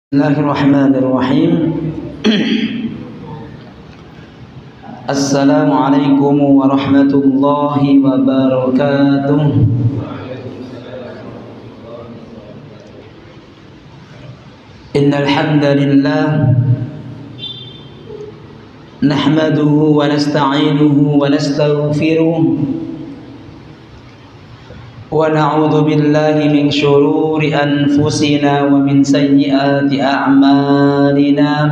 Bismillahirrahmanirrahim. Assalamualaikum warahmatullahi wabarakatuh. Innal hamdalillah nahmaduhu wa nasta'inuhu wa nastaghfiruh wa na'udzu billahi min syururi anfusina wa min sayyiati a'malina.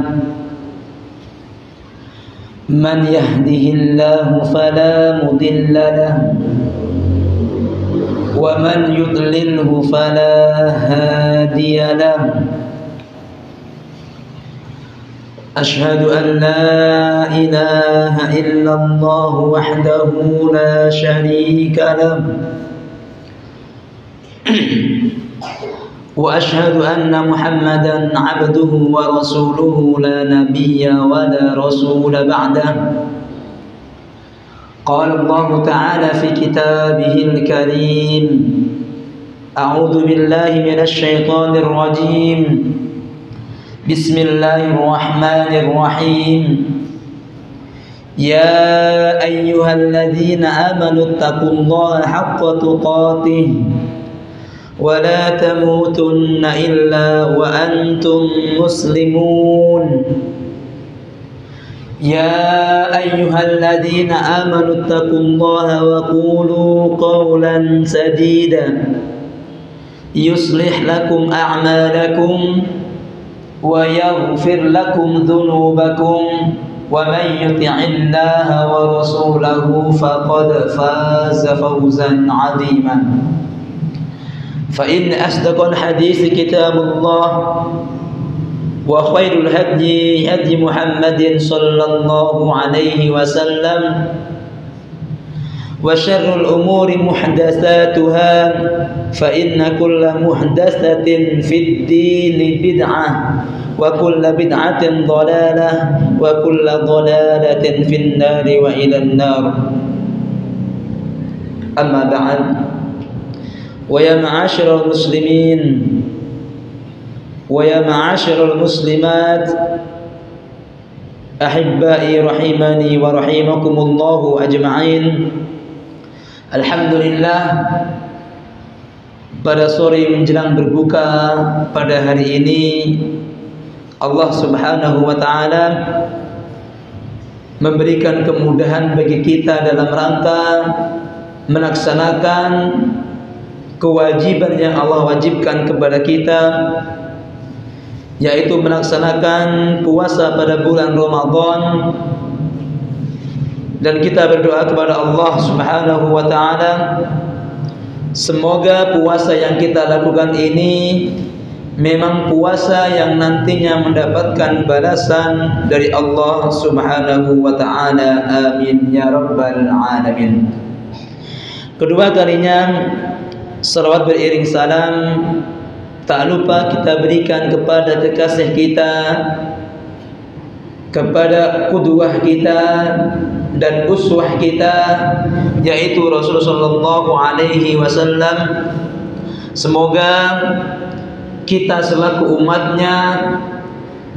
Man yahdihillahu fala mudilla lahu wa man yudlilhu fala hadiya lahu. Ashhadu an la ilaha illallah wahdahu la syarika lahu wa ashhadu anna Muhammadan abduhu wa rasuluhu la nabiyya wa la rasula ba'dah. Qala Allah ta'ala fi kitabihil karim, a'udzu billahi minasy syaithanir rajim. Bismillahirrahmanirrahim. Ya ayyuhalladzina amanu taqullaha haqqa tuqatih ولا تموتن إلا وأنتم مسلمون. يا أيها الذين آمنوا اتقوا الله وقولوا قولا سديدا يصلح لكم أعمالكم ويغفر لكم ذنوبكم ومن يطع الله ورسوله فقد فاز فوزا عظيما. فإن أصدق الحديث كتاب الله وخير الهدي هدي محمد صلى الله عليه وسلم وشر الأمور محدثاتها فإن كل محدثة في الدين بدعة وكل بدعة ضلالة وكل ضلالة في النار وإلى النار. أما بعد، ويا معاشر المسلمين ويا معاشر المسلمات أحبائي رحمني ورحمكم الله أجمعين. Alhamdulillah, pada sore menjelang berbuka pada hari ini Allah Subhanahu wa taala memberikan kemudahan bagi kita dalam rangka melaksanakan kewajiban yang Allah wajibkan kepada kita, yaitu melaksanakan puasa pada bulan Ramadan. Dan kita berdoa kepada Allah Subhanahu wa taala, semoga puasa yang kita lakukan ini memang puasa yang nantinya mendapatkan balasan dari Allah Subhanahu wa taala. Amin ya rabbal alamin. Kedua kalinya salawat beriring salam tak lupa kita berikan kepada kekasih kita, kepada qudwah kita dan uswah kita, yaitu Rasulullah sallallahu alaihi wasallam. Semoga kita selaku umatnya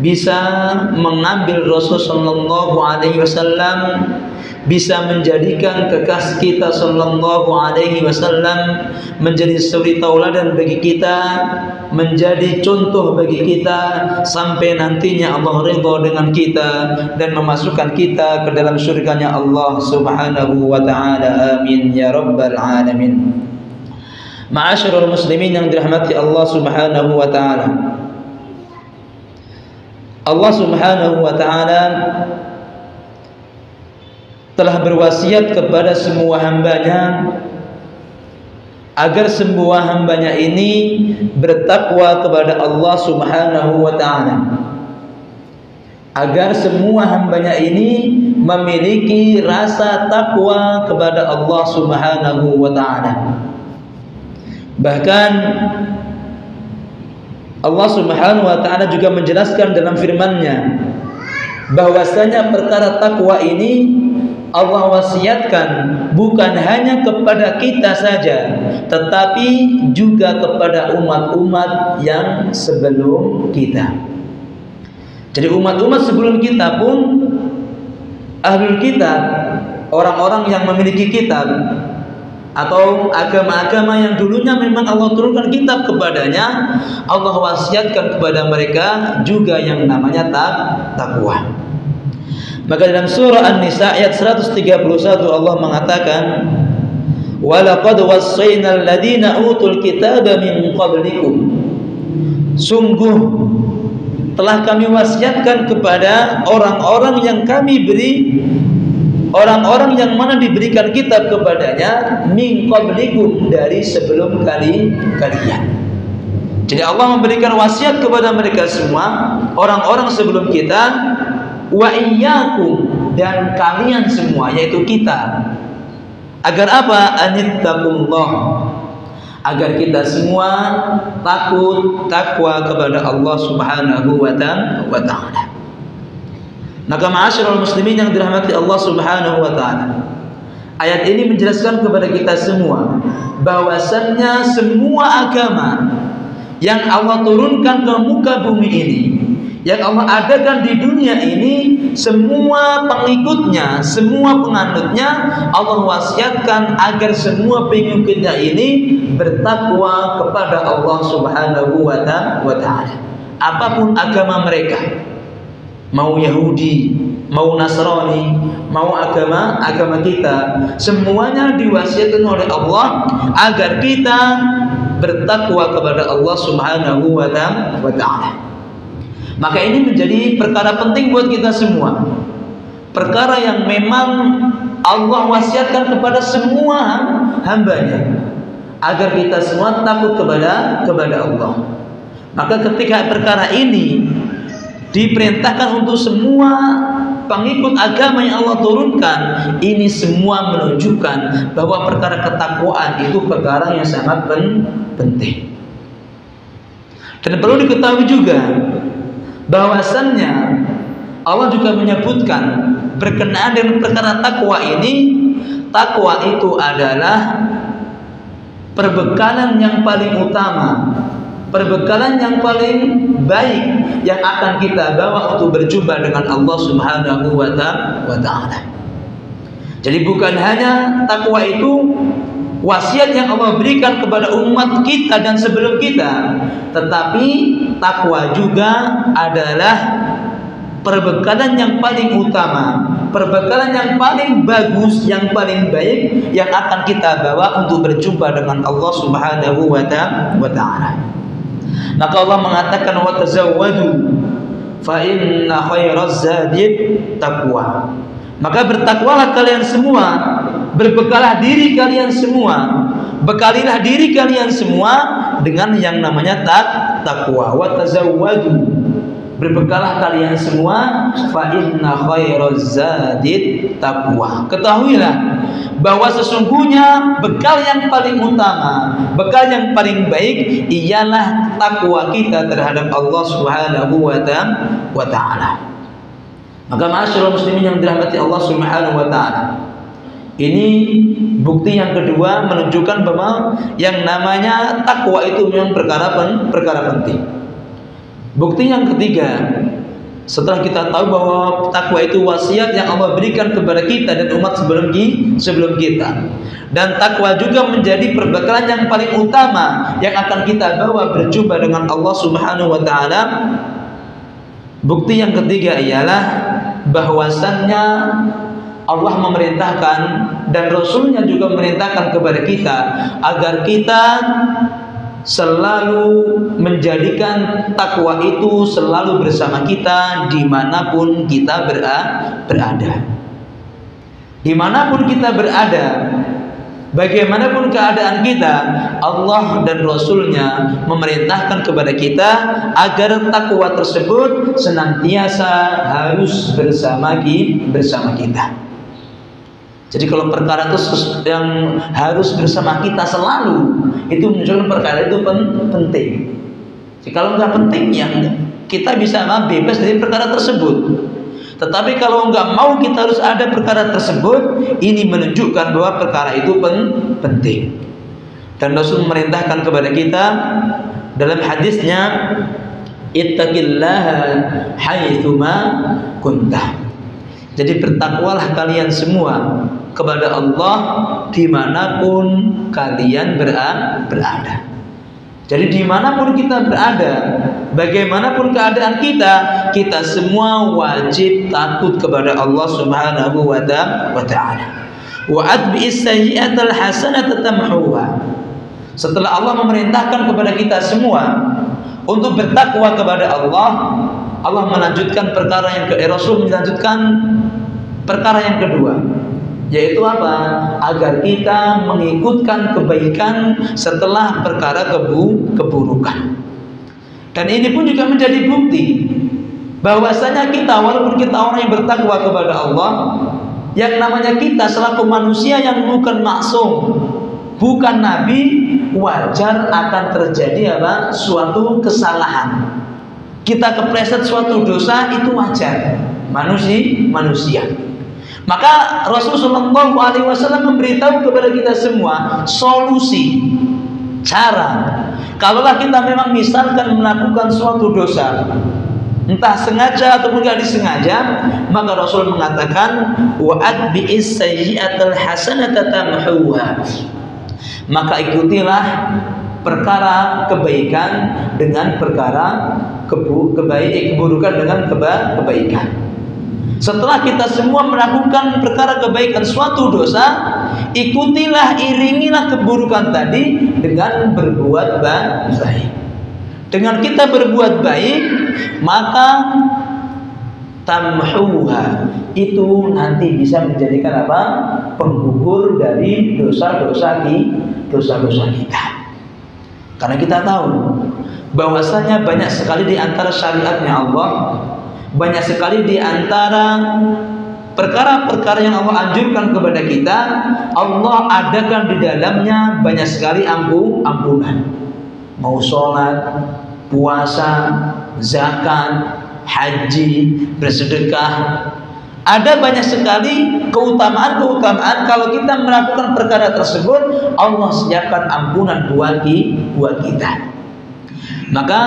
bisa mengambil Rasul sallallahu alaihi wasallam, bisa menjadikan kekasih kita sallallahu alaihi wasallam menjadi suri tauladan bagi kita, menjadi contoh bagi kita sampai nantinya Allah ridha dengan kita dan memasukkan kita ke dalam surganya Allah Subhanahu wa taala. Amin ya rabbal alamin. Ma'asyiral muslimin yang dirahmati Allah Subhanahu wa taala. Allah Subhanahu wa taala telah berwasiat kepada semua hambanya agar semua hambanya ini bertakwa kepada Allah Subhanahu wa ta'ala, agar semua hambanya ini memiliki rasa takwa kepada Allah Subhanahu wa ta'ala. Bahkan Allah Subhanahu wa ta'ala juga menjelaskan dalam firman-Nya bahwasanya perkara takwa ini Allah wasiatkan bukan hanya kepada kita saja, tetapi juga kepada umat-umat yang sebelum kita. Jadi umat-umat sebelum kita pun ahlul kitab, orang-orang yang memiliki kitab atau agama-agama yang dulunya memang Allah turunkan kitab kepadanya, Allah wasiatkan kepada mereka juga yang namanya takwa. Maka dalam surah An-Nisa ayat 131 Allah mengatakan, "Walaqad wassayna alladziina utul kitaba min qablikum." Sungguh telah kami wasiatkan kepada orang-orang yang kami beri, orang-orang yang mana diberikan kitab kepadanya, min qablikum, dari sebelum kalian. Jadi Allah memberikan wasiat kepada mereka semua, orang-orang sebelum kita, wa iyyakum, dan kalian semua, yaitu kita. Agar apa? Anittaqullah, agar kita semua takwa kepada Allah Subhanahu wa ta'ala. Maka ma'asyiral muslimin yang dirahmati Allah Subhanahu wa ta'ala, ayat ini menjelaskan kepada kita semua bahwasannya semua agama yang Allah turunkan ke muka bumi ini, yang Allah adakan di dunia ini, semua pengikutnya, semua penganutnya, Allah wasiatkan agar semua pengikutnya ini bertakwa kepada Allah Subhanahu wa ta'ala. Apapun agama mereka, mau Yahudi, mau Nasrani, mau agama kita, semuanya diwasiatkan oleh Allah agar kita bertakwa kepada Allah Subhanahu wa ta'ala. Maka ini menjadi perkara penting buat kita semua, perkara yang memang Allah wasiatkan kepada semua hambanya, agar kita semua takut kepada Allah. Maka ketika perkara ini diperintahkan untuk semua pengikut agama yang Allah turunkan, ini semua menunjukkan bahwa perkara ketakwaan itu perkara yang sangat penting. Dan perlu diketahui juga bahwasannya Allah juga menyebutkan berkenaan dengan perkara takwa ini, takwa itu adalah perbekalan yang paling utama, perbekalan yang paling baik yang akan kita bawa untuk berjumpa dengan Allah Subhanahu wa ta'ala. Jadi bukan hanya takwa itu wasiat yang Allah berikan kepada umat kita dan sebelum kita, tetapi takwa juga adalah perbekalan yang paling utama, perbekalan yang paling bagus, yang paling baik yang akan kita bawa untuk berjumpa dengan Allah Subhanahu wa ta'ala. Maka Allah mengatakan, wa tazawwadu fa inna khairaz zadi taqwa. Maka bertakwalah kalian semua, berbekalah diri kalian semua, bekalilah diri kalian semua dengan yang namanya takwa. Wa tazawwadu, berbekalah kalian semua, fa inna khairaz zadi taqwa. Ketahuilah bahwa sesungguhnya bekal yang paling utama, bekal yang paling baik ialah takwa kita terhadap Allah Subhanahu wa ta'ala. Maka ma'asyiral muslimin yang dirahmati Allah Subhanahu wa ta'ala, ini bukti yang kedua menunjukkan bahwa yang namanya takwa itu memang perkara penting. Bukti yang ketiga, setelah kita tahu bahwa takwa itu wasiat yang Allah berikan kepada kita dan umat sebelum kita, dan takwa juga menjadi perbekalan yang paling utama yang akan kita bawa berjumpa dengan Allah Subhanahu wa ta'ala. Bukti yang ketiga ialah bahwasannya Allah memerintahkan dan Rasulnya juga memerintahkan kepada kita agar kita selalu menjadikan takwa itu selalu bersama kita dimanapun kita berada. Dimanapun kita berada, bagaimanapun keadaan kita, Allah dan Rasulnya memerintahkan kepada kita agar takwa tersebut senantiasa harus bersama kita. Jadi kalau perkara itu yang harus bersama kita selalu, itu menunjukkan perkara itu penting. Jadi kalau nggak penting, ya kita bisa bebas dari perkara tersebut. Tetapi kalau nggak mau kita harus ada perkara tersebut, ini menunjukkan bahwa perkara itu penting. Dan Rasul memerintahkan kepada kita dalam hadisnya, ittaqillaha haitsuma kunta. Jadi bertakwalah kalian semua kepada Allah dimanapun kalian berada. Jadi dimanapun kita berada, bagaimanapun keadaan kita, kita semua wajib takut kepada Allah Subhanahu wa ta'ala. Wa atbi'is sayyi'atal hasanata tamhuha. Setelah Allah memerintahkan kepada kita semua untuk bertakwa kepada Allah, Allah melanjutkan perkara yang Rasul melanjutkan perkara yang kedua, yaitu apa? Agar kita mengikutkan kebaikan setelah perkara keburukan. Dan ini pun juga menjadi bukti bahwasanya kita, walaupun kita orang yang bertakwa kepada Allah, yang namanya kita selaku manusia yang bukan maksum, bukan nabi, wajar akan terjadi apa? Suatu kesalahan. Kita kepleset suatu dosa, itu wajar, manusia. Maka Rasulullah SAW memberitahu kepada kita semua solusi, cara. Kalaulah kita memang misalkan melakukan suatu dosa, entah sengaja ataupun tidak disengaja, maka Rasul mengatakan wa atbi'is sayyi'atal hasanata tamhuha. Maka ikutilah perkara kebaikan dengan perkara keburukan dengan kebaikan. Setelah kita semua melakukan perkara kebaikan suatu dosa, ikutilah, iringilah keburukan tadi dengan berbuat baik. Dengan kita berbuat baik, maka tamhuha itu nanti bisa menjadikan apa? Penggugur dari dosa-dosa kita. Karena kita tahu bahwasanya banyak sekali di antara syariatnya Allah, banyak sekali di antara perkara-perkara yang Allah anjurkan kepada kita, Allah adakan di dalamnya banyak sekali ampunan. Mau sholat, puasa, zakat, haji, bersedekah, ada banyak sekali keutamaan kalau kita melakukan perkara tersebut, Allah siapkan ampunan buat kita. Maka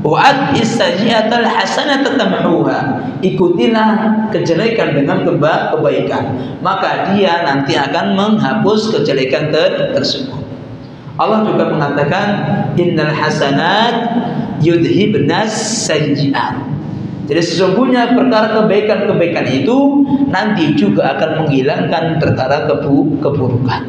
wa'ad issajiatal hasanata tamhuha, ikutilah kejelekan dengan kebaikan, maka dia nanti akan menghapus kejelekan tersebut. Allah juga mengatakan innal hasanat yudhibnas sayyi'at. Jadi sesungguhnya perkara kebaikan itu nanti juga akan menghilangkan perkara keburukan.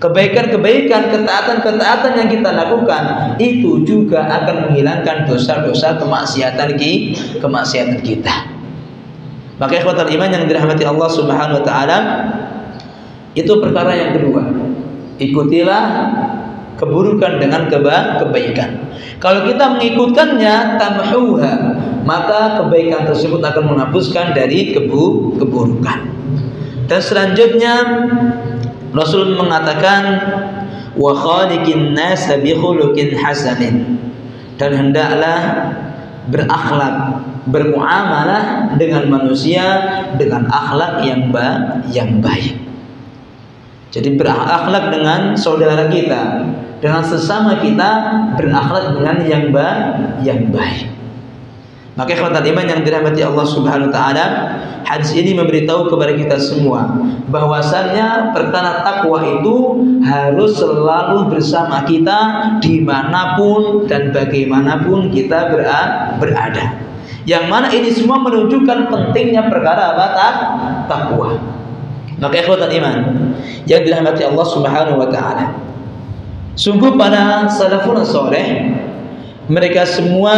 Kebaikan-kebaikan, ketaatan-ketaatan yang kita lakukan itu juga akan menghilangkan dosa-dosa kemaksiatan kita. Maka ikhwatal iman yang dirahmati Allah Subhanahu wa taala, itu perkara yang kedua. Ikutilah keburukan dengan kebaikan. Kalau kita mengikutkannya tamhuha, maka kebaikan tersebut akan menghapuskan dari keburukan. Dan selanjutnya Rasul mengatakan wa khaliqin nas bi khuluqin hasanin, dan hendaklah berakhlak, bermuamalah dengan manusia dengan akhlak yang baik. Jadi berakhlak dengan saudara kita, dengan sesama kita, berakhlak dengan yang baik. Maka ikhwatal iman yang dirahmati Allah Subhanahu wa taala, hadis ini memberitahu kepada kita semua bahwasannya perkara takwa itu harus selalu bersama kita dimanapun dan bagaimanapun kita berada. Yang mana ini semua menunjukkan pentingnya perkara apa? Takwa. Maka ikhwatal iman yang dirahmati Allah Subhanahu wa taala, sungguh para salafun saleh, mereka semua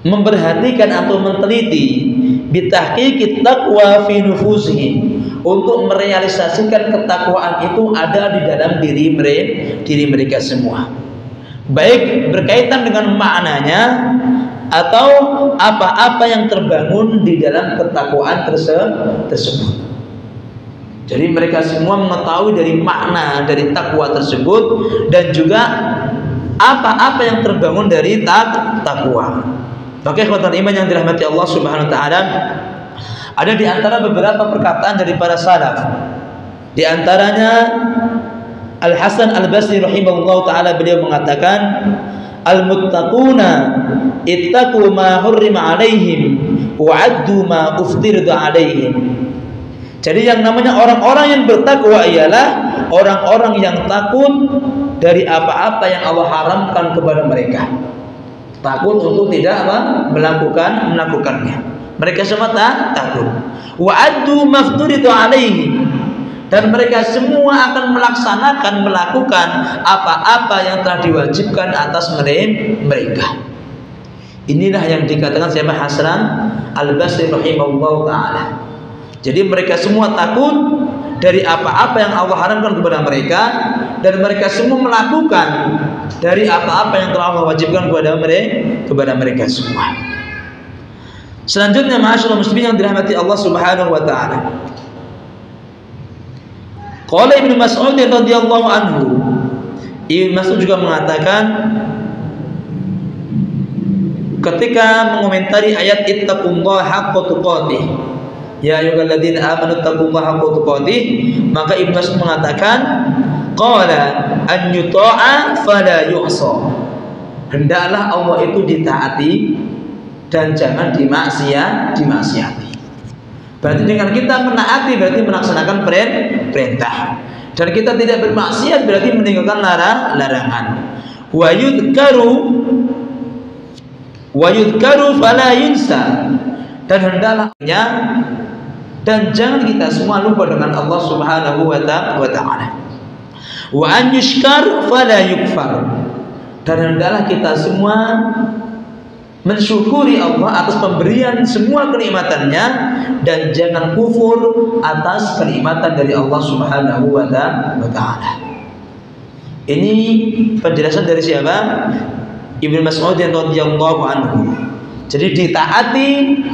memperhatikan atau meneliti bitahqiqit taqwa fi nufusihim, untuk merealisasikan ketakwaan itu ada di dalam diri mereka semua, baik berkaitan dengan maknanya atau apa-apa yang terbangun di dalam ketakwaan tersebut. Jadi mereka semua mengetahui dari makna dari takwa tersebut dan juga apa-apa yang terbangun dari takwa. Maka ikhwatal iman yang dirahmati Allah Subhanahu wa taala, ada di antara beberapa perkataan dari para salaf. Di antaranya Al Hasan Al Basri rahimahullah taala, beliau mengatakan, al-muttaquna ittaqu ma hurrima alaihim wa addu ma uftirda alaihim. Jadi yang namanya orang-orang yang bertakwa ialah orang-orang yang takut dari apa-apa yang Allah haramkan kepada mereka. Takut untuk tidak melakukannya. Mereka semua takut. Wa addu ma uftirda alaihim, dan mereka semua akan melakukan apa-apa yang telah diwajibkan atas mereka. Inilah yang dikatakan siapa? Hasan Al Basri rahimahullah taala. Jadi mereka semua takut dari apa-apa yang Allah haramkan kepada mereka, dan mereka semua melakukan dari apa-apa yang telah Allah wajibkan kepada mereka semua. Selanjutnya, ma'asyiral muslimin yang dirahmati Allah Subhanahu wa taala, qala Ibnu Mas'ud radhiyallahu anhu, Ibnu Mas'ud juga mengatakan ketika mengomentari ayat ittaqullaha haqqa tuqatih, ya ayyuhalladzina amanu taqullaha haqqa tuqatih, maka Ibnu Mas'ud mengatakan qala an yuta'a fala yu'sa, hendaklah Allah itu ditaati dan jangan dimaksiati. Berarti dengan kita menaati berarti melaksanakan perintah, dan kita tidak bermaksiat berarti meninggalkan larangan. Wa yudhkaru fala yunsa, dan hendaknya dan jangan kita semua lupa dengan Allah Subhanahu wa taala. Wa an yushkar fala yukfar, dan hendaklah kita semua mensyukuri Allah atas pemberian semua kenikmatannya, dan jangan kufur atas kenikmatan dari Allah Subhanahu wa taala. Ini penjelasan dari siapa? Ibnu Mas'ud radhiyallahu anhu. Jadi ditaati,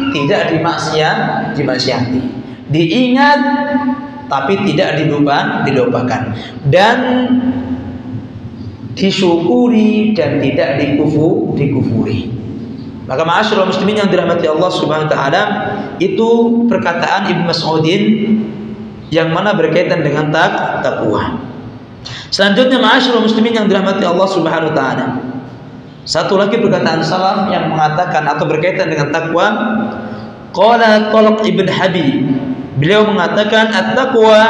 tidak dimaksiati. Diingat tapi tidak dilupakan, dan disyukuri dan tidak dikufuri. Maka ma'asyiral muslimin yang dirahmati Allah Subhanahu wa taala, itu perkataan Ibnu Mas'udin yang mana berkaitan dengan takwa. Selanjutnya ma'asyiral muslimin yang dirahmati Allah Subhanahu wa taala, satu lagi perkataan salaf yang mengatakan atau berkaitan dengan takwa. Qala Talq ibn Habib, beliau mengatakan at-taqwa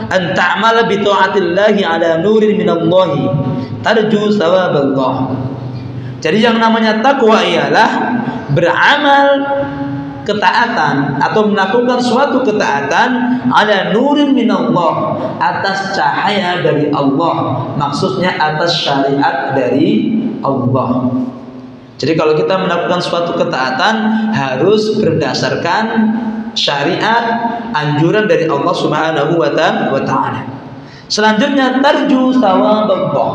an ta'mala bi ta'atillahi ala nurin minallahi tarju sawaballah. Jadi yang namanya takwa ialah beramal ketaatan atau melakukan suatu ketaatan ala nurin minallah, atas cahaya dari Allah, maksudnya atas syariat dari Allah. Jadi kalau kita melakukan suatu ketaatan harus berdasarkan syariat, anjuran dari Allah Subhanahu wa taala. Selanjutnya tarju sawaballah,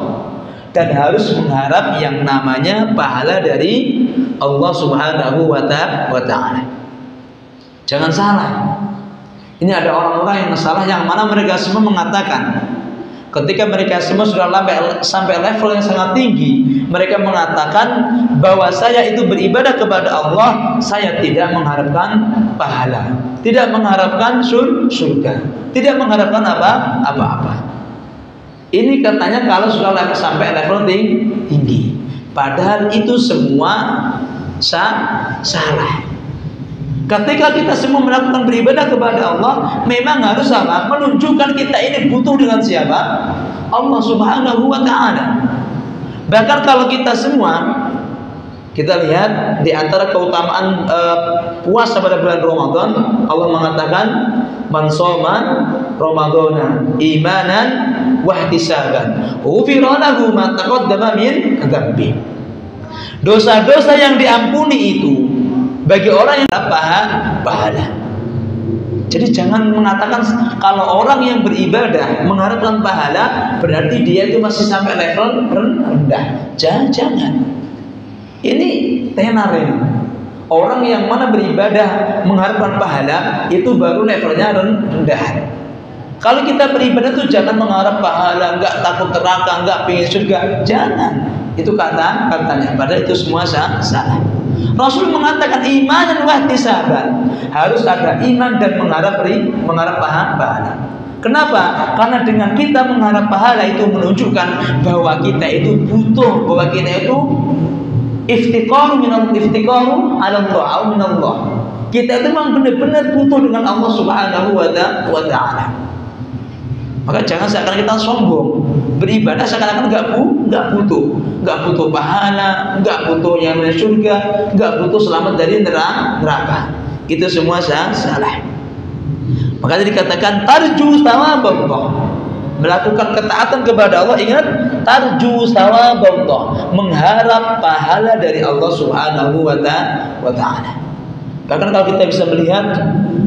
dan harus mengharap yang namanya pahala dari Allah Subhanahu wa taala. Jangan salah. Ini ada orang-orang yang salah, yang mana mereka semua mengatakan ketika mereka semua sudah sampai level yang sangat tinggi, mereka mengatakan bahwa saya itu beribadah kepada Allah, saya tidak mengharapkan pahala, tidak mengharapkan surga, tidak mengharapkan apa-apa. Ini katanya kalau sudah sampai level tinggi. Padahal itu semua salah. Ketika kita semua melakukan beribadah kepada Allah, memang harus apa? Menunjukkan kita ini butuh dengan siapa? Allah Subhanahu wa taala. Bahkan kalau kita semua, kita lihat di antara keutamaan puasa pada bulan Ramadan, Allah mengatakan man shoma ramadhana imanan wa ihtisaban ghufira lahu ma taqaddama min dzambi. Dosa-dosa yang diampuni itu bagi orang yang pahala. Jadi jangan mengatakan kalau orang yang beribadah mengharapkan pahala berarti dia itu masih sampai level rendah. Jangan. Ini tenar ini. Orang yang mana beribadah mengharapkan pahala itu baru levelnya rendah. Kalau kita beribadah tuh jangan mengharap pahala, enggak takut neraka, enggak pengen surga, jangan. Itu katanya. Padahal itu semua salah. Rasul mengatakan imanan wa ihtisaban, harus ada iman dan mengharap pahala. Kenapa? Karena dengan kita mengharap pahala itu menunjukkan bahwa kita itu butuh, bahwa kita itu iftiqaru ala Allah, minallah. Kita itu memang benar-benar butuh dengan Allah Subhanahu wa ta'ala. Maka jangan seakan kita sombong, beribadah seakan-akan enggak butuh pahala, enggak butuh yang dari surga, enggak butuh selamat dari neraka. Itu semua salah. Maka dikatakan tarju thawaballah, melakukan ketaatan kepada Allah. Ingat, tarju thawaballah, mengharap pahala dari Allah Subhanahu wa ta'ala. Bahkan kalau kita bisa melihat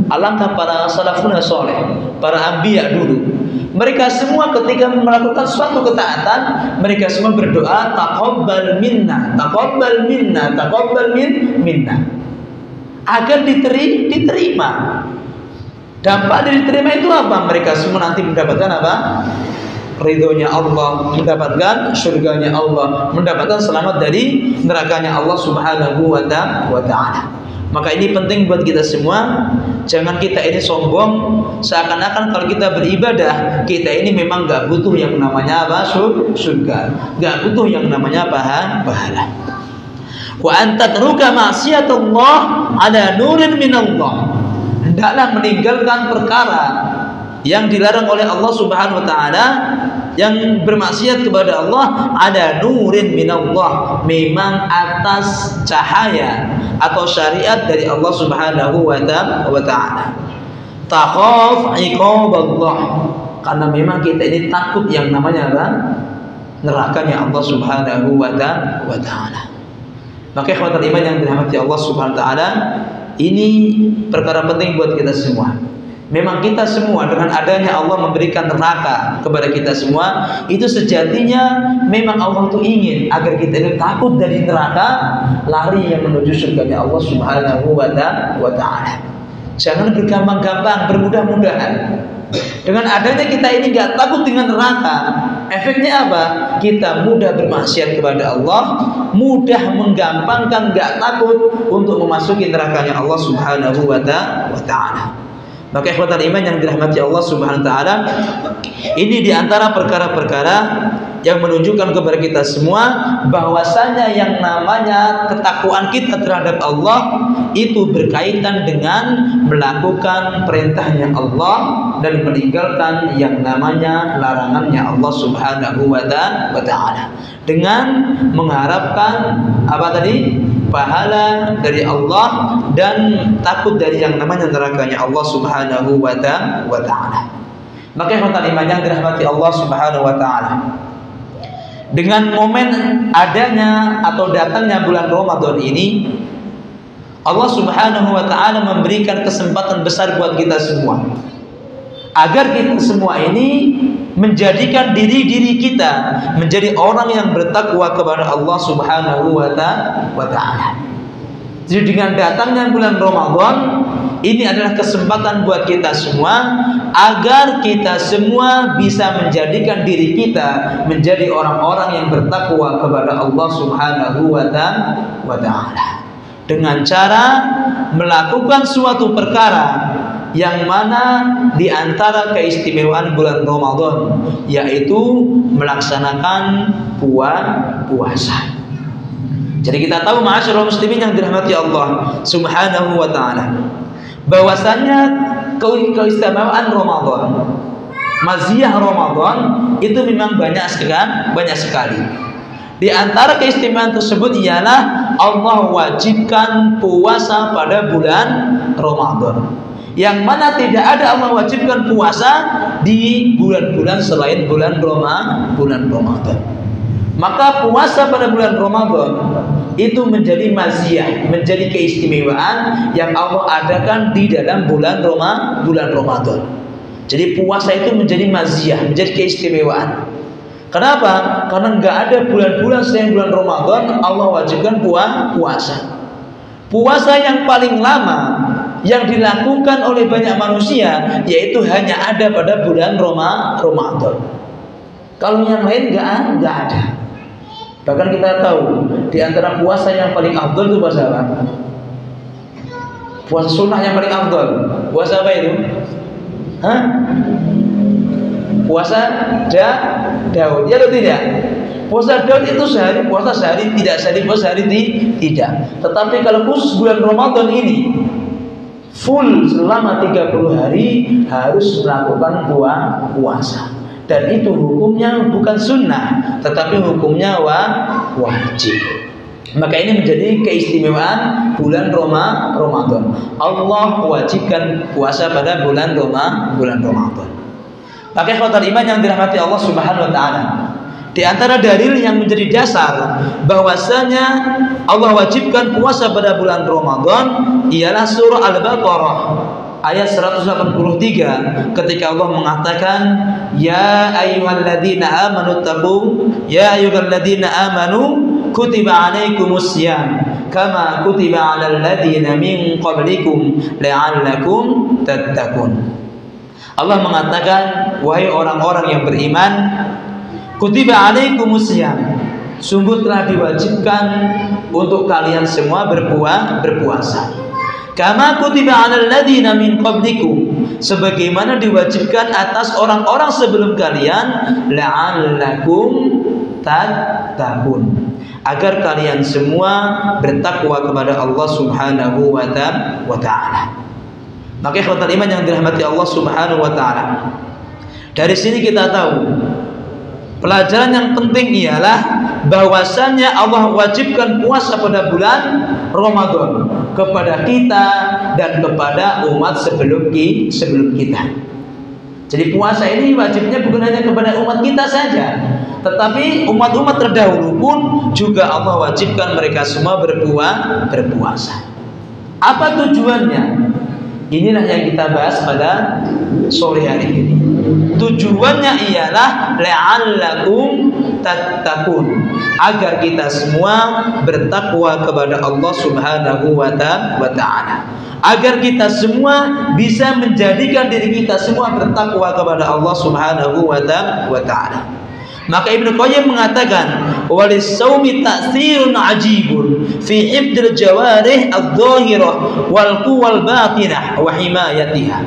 alangkah para salafun saleh, para anbiya dulu, mereka semua ketika melakukan suatu ketaatan, mereka semua berdoa taqabbal minna, taqabbal minna, taqabbal minna, agar diterima. Dampak dari diterima itu apa? Mereka semua nanti mendapatkan apa? Ridhonya Allah, mendapatkan surganya Allah, mendapatkan selamat dari nerakanya Allah Subhanahu wa ta'ala. Maka ini penting buat kita semua. Jangan kita ini sombong, seakan-akan kalau kita beribadah, kita ini memang gak butuh yang namanya apa? Surga, gak butuh yang namanya pahala. Wa antatruka ma'siyatullah ala nurin minallah, hendaklah meninggalkan perkara yang dilarang oleh Allah Subhanahu wa ta'ala, yang bermaksiat kepada Allah, ada nurin minallah, memang atas cahaya atau syariat dari Allah Subhanahu wa ta'ala. Takhaf iqaballah, karena memang kita ini takut yang namanya apa? Nerakanya Allah Subhanahu wa ta'ala. Maka ikhwatul iman yang dirahmati Allah Subhanahu wa ta'ala, ini perkara penting buat kita semua. Memang kita semua dengan adanya Allah memberikan neraka kepada kita semua, itu sejatinya memang Allah itu ingin agar kita ini takut dari neraka, lari yang menuju surganya Allah Subhanahu wa ta'ala. Jangan bergampang-gampang, bermudah-mudahan. Dengan adanya kita ini gak takut dengan neraka, efeknya apa? Kita mudah bermaksiat kepada Allah, mudah menggampangkan, gak takut untuk memasuki nerakanya Allah Subhanahu wa ta'ala. Maka ikhwatal iman yang dirahmati Allah Subhanahu wa ta'ala, ini diantara perkara-perkara yang menunjukkan kepada kita semua bahwasanya yang namanya ketakwaan kita terhadap Allah itu berkaitan dengan melakukan perintahnya Allah dan meninggalkan yang namanya larangannya Allah Subhanahu wa ta'ala, dengan mengharapkan apa tadi? Pahala dari Allah dan takut dari yang namanya nerakanya Allah Subhanahu wa ta'ala. Maka ikhwatal iman yang dirahmati Allah Subhanahu wa ta'ala, dengan momen adanya atau datangnya bulan Ramadan ini, Allah Subhanahu wa ta'ala memberikan kesempatan besar buat kita semua, agar kita semua ini menjadikan diri kita menjadi orang yang bertakwa kepada Allah Subhanahu wa ta'ala. Jadi dengan datangnya bulan Ramadan ini adalah kesempatan buat kita semua agar kita semua bisa menjadikan diri kita menjadi orang-orang yang bertakwa kepada Allah Subhanahu wa ta'ala, dengan cara melakukan suatu perkara yang mana diantara keistimewaan bulan Ramadan yaitu melaksanakan puasa. Jadi kita tahu ma'asyiral muslimin yang dirahmati Allah Subhanahu wa ta'ala, bahwasanya keistimewaan Ramadan, maziyah Ramadan itu memang banyak sekali. Di antara keistimewaan tersebut ialah Allah wajibkan puasa pada bulan Ramadan, yang mana tidak ada Allah wajibkan puasa di bulan-bulan selain bulan Ramadan. Maka puasa pada bulan Ramadan itu menjadi maziyah, menjadi keistimewaan yang Allah adakan di dalam bulan Ramadan. Jadi puasa itu menjadi maziyah, menjadi keistimewaan. Kenapa? Karena nggak ada bulan-bulan selain bulan Ramadan Allah wajibkan puasa. Puasa yang paling lama yang dilakukan oleh banyak manusia yaitu hanya ada pada bulan Ramadan. Kalau yang lain nggak ada. Bahkan kita tahu di antara puasa yang paling afdal itu puasa apa? Puasa sunnah yang paling afdal. Puasa apa itu? Hah? Puasa Daud. Ya atau tidak? Puasa Daud itu sehari puasa, sehari tidak, sehari puasa, sehari tidak. Tetapi kalau khusus bulan Ramadan ini full selama 30 hari harus melakukan puasa. Dan itu hukumnya bukan sunnah, tetapi hukumnya wajib. Maka ini menjadi keistimewaan bulan Ramadan. Allah wajibkan puasa pada bulan Ramadan. Maka ikhwatal iman yang dirahmati Allah Subhanahu wa taala, di antara dalil yang menjadi dasar bahwasanya Allah wajibkan puasa pada bulan Ramadan ialah surah Al-Baqarah ayat 183 ketika Allah mengatakan ya ayyuhalladzina amanu kutiba alaikumussyam kama kutiba alal ladzina min qablikum la'allakum tattaqun. Allah mengatakan, wahai orang-orang yang beriman, kutiba alaikumussyam, sungguh telah diwajibkan untuk kalian semua berpuasa. Kama kutiba alal ladzina min qablikum, sebagaimana diwajibkan atas orang-orang sebelum kalian, la'allakum tattaqun, agar kalian semua bertakwa kepada Allah Subhanahu wa ta'ala. Maka ikhwatal iman yang dirahmati Allah Subhanahu wa ta'ala, dari sini kita tahu pelajaran yang penting ialah bahwasannya Allah wajibkan puasa pada bulan Ramadan kepada kita dan kepada umat sebelum kita. Jadi puasa ini wajibnya bukan hanya kepada umat kita saja, tetapi umat-umat terdahulu pun juga Allah wajibkan mereka semua berpuasa. Apa tujuannya? Inilah yang kita bahas pada sore hari ini. Tujuannya ialah la'allakum tattaqun, agar kita semua bertakwa kepada Allah Subhanahu wa ta'ala, agar kita semua bisa menjadikan diri kita semua bertakwa kepada Allah Subhanahu wa ta'ala. Maka Ibnu Qayyim mengatakan walis-shaumi ta'thirun ajibun fi hifdzil jawarih adh-dhahirah wal quwwal batinah wa himayatiha.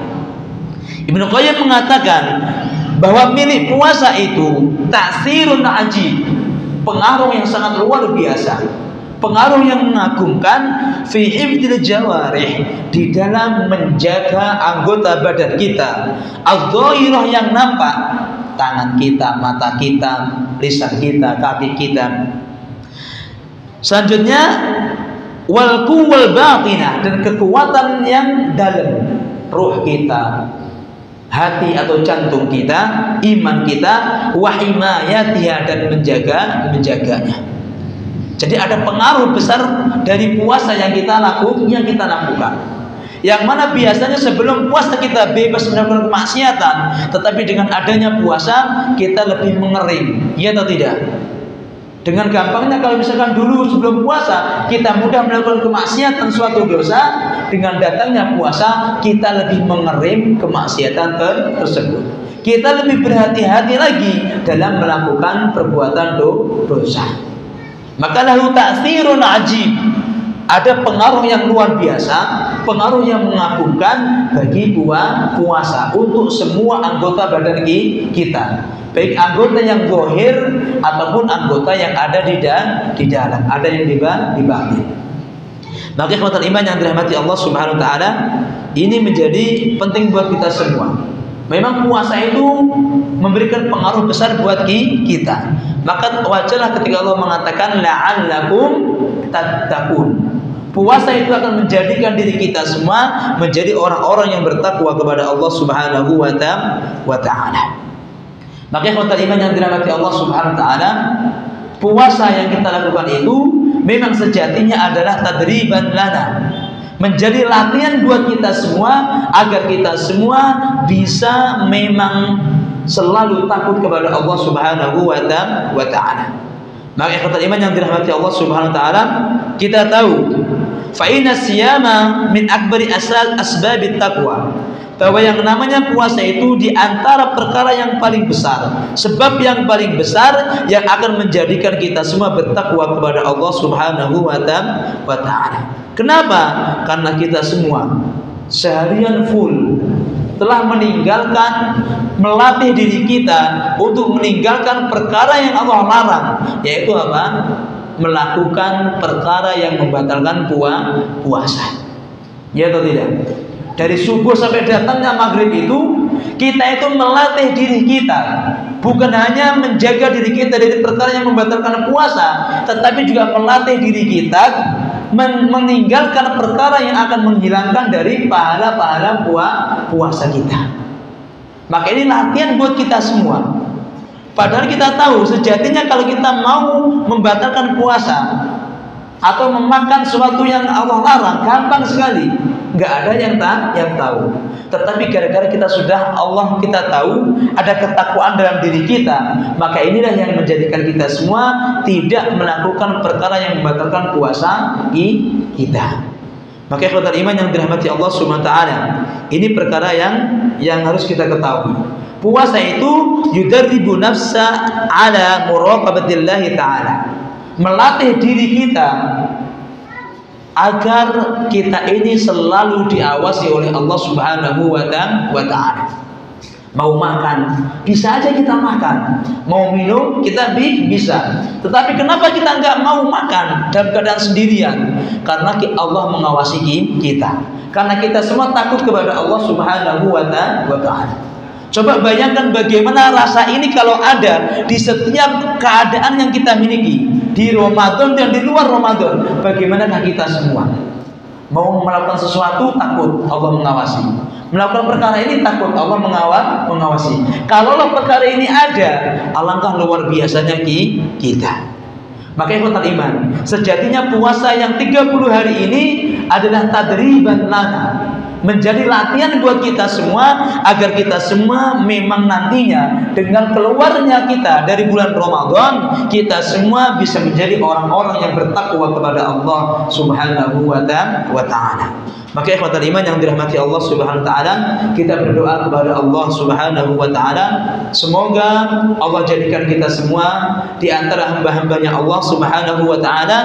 Ibnu Qayyim mengatakan bahwa milik puasa itu ta'thirun ajib, pengaruh yang sangat luar biasa, pengaruh yang mengagumkan fi hifdzil jawarih, di dalam menjaga anggota badan kita, adh-dhahirah yang nampak, tangan kita, mata kita, lisan kita, kaki kita. Selanjutnya wal quwwal batinah, dan kekuatan yang dalam, ruh kita, hati atau jantung kita, iman kita, wa himayatiha, dan menjaganya. Jadi ada pengaruh besar dari puasa yang kita lakukan. Yang mana biasanya sebelum puasa kita bebas melakukan kemaksiatan, tetapi dengan adanya puasa kita lebih mengering, iya atau tidak? Dengan gampangnya kalau misalkan dulu sebelum puasa kita mudah melakukan kemaksiatan suatu dosa, dengan datangnya puasa kita lebih mengerim kemaksiatan tersebut. Kita lebih berhati-hati lagi dalam melakukan perbuatan dosa. Maka lahu ta'thirun ajib, ada pengaruh yang luar biasa, pengaruh yang mengagumkan bagi puasa untuk semua anggota badan kita, baik anggota yang zahir ataupun anggota yang ada di dalam, ada yang di batin. Maka ikhwatal iman yang dirahmati Allah Subhanahu wa taala, ini menjadi penting buat kita semua. Memang puasa itu memberikan pengaruh besar buat kita. Maka wajarlah ketika Allah mengatakan la'allakum tattaqun. Puasa itu akan menjadikan diri kita semua menjadi orang-orang yang bertakwa kepada Allah Subhanahu wa ta'ala. Maka ikhwatal iman yang dirahmati Allah Subhanahu wa ta'ala, puasa yang kita lakukan itu memang sejatinya adalah tadriban lana, menjadi latihan buat kita semua agar kita semua bisa memang selalu takut kepada Allah Subhanahu wa ta'ala. Maka ikhwatal iman yang dirahmati Allah Subhanahu wa ta'ala, kita tahu fa inna siyama min akbari asbabit taqwa. bahwa yang namanya puasa itu di antara perkara yang paling besar, sebab yang paling besar yang akan menjadikan kita semua bertakwa kepada Allah Subhanahu wa Ta'ala. Kenapa? Karena kita semua seharian full telah meninggalkan, melatih diri kita untuk meninggalkan perkara yang Allah larang, yaitu apa? Melakukan perkara yang membatalkan puasa. Ya atau tidak? Dari subuh sampai datangnya maghrib itu, kita itu melatih diri kita, bukan hanya menjaga diri kita dari perkara yang membatalkan puasa, tetapi juga melatih diri kita meninggalkan perkara yang akan menghilangkan dari pahala-pahala puasa kita. Maka ini latihan buat kita semua. Padahal kita tahu sejatinya kalau kita mau membatalkan puasa atau memakan sesuatu yang Allah larang, gampang sekali. Nggak ada yang tahu. Tetapi gara-gara kita sudah kita tahu, ada ketakwaan dalam diri kita, maka inilah yang menjadikan kita semua tidak melakukan perkara yang membatalkan puasa kita. Maka ikhwatal iman yang dirahmati Allah Subhanahu wa Ta'ala, ini perkara yang harus kita ketahui. Puasa itu yudarribu nafsa ala muraqabatillahi ta'ala, melatih diri kita agar kita ini selalu diawasi oleh Allah Subhanahu wa Ta'ala. Mau makan, bisa aja kita makan. Mau minum, kita bisa. Tetapi kenapa kita nggak mau makan dalam keadaan sendirian? Karena Allah mengawasi kita. Karena kita semua takut kepada Allah Subhanahu wa Ta'ala. Coba bayangkan bagaimana rasa ini kalau ada di setiap keadaan yang kita miliki, di Ramadan dan di luar Ramadan. Bagaimanakah kita semua? Mau melakukan sesuatu takut Allah mengawasi, melakukan perkara ini takut Allah mengawasi. Kalau perkara ini ada, alangkah luar biasanya kita. Maka ikhwatal iman, sejatinya puasa yang 30 hari ini adalah tadriban lana, menjadi latihan buat kita semua agar kita semua memang nantinya dengan keluarnya kita dari bulan Ramadan, kita semua bisa menjadi orang-orang yang bertakwa kepada Allah Subhanahu wa Ta'ala. Maka ikhwatal iman yang dirahmati Allah Subhanahu wa Ta'ala, kita berdoa kepada Allah Subhanahu wa Ta'ala, semoga Allah jadikan kita semua di antara hamba-hambanya Allah Subhanahu wa Ta'ala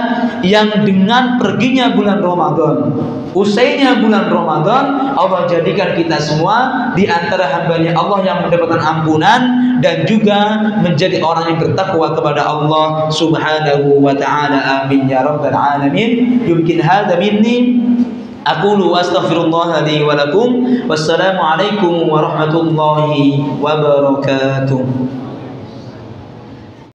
yang dengan perginya bulan Ramadan, usainya bulan Ramadan, Allah jadikan kita semua di antara hambanya Allah yang mendapatkan ampunan dan juga menjadi orang yang bertakwa kepada Allah Subhanahu wa Ta'ala. Amin ya rabbal alamin. Yumkin hadza minni aqulu wa astaghfirullah li wa lakum. Wassalamu alaikum warahmatullahi wabarakatuh.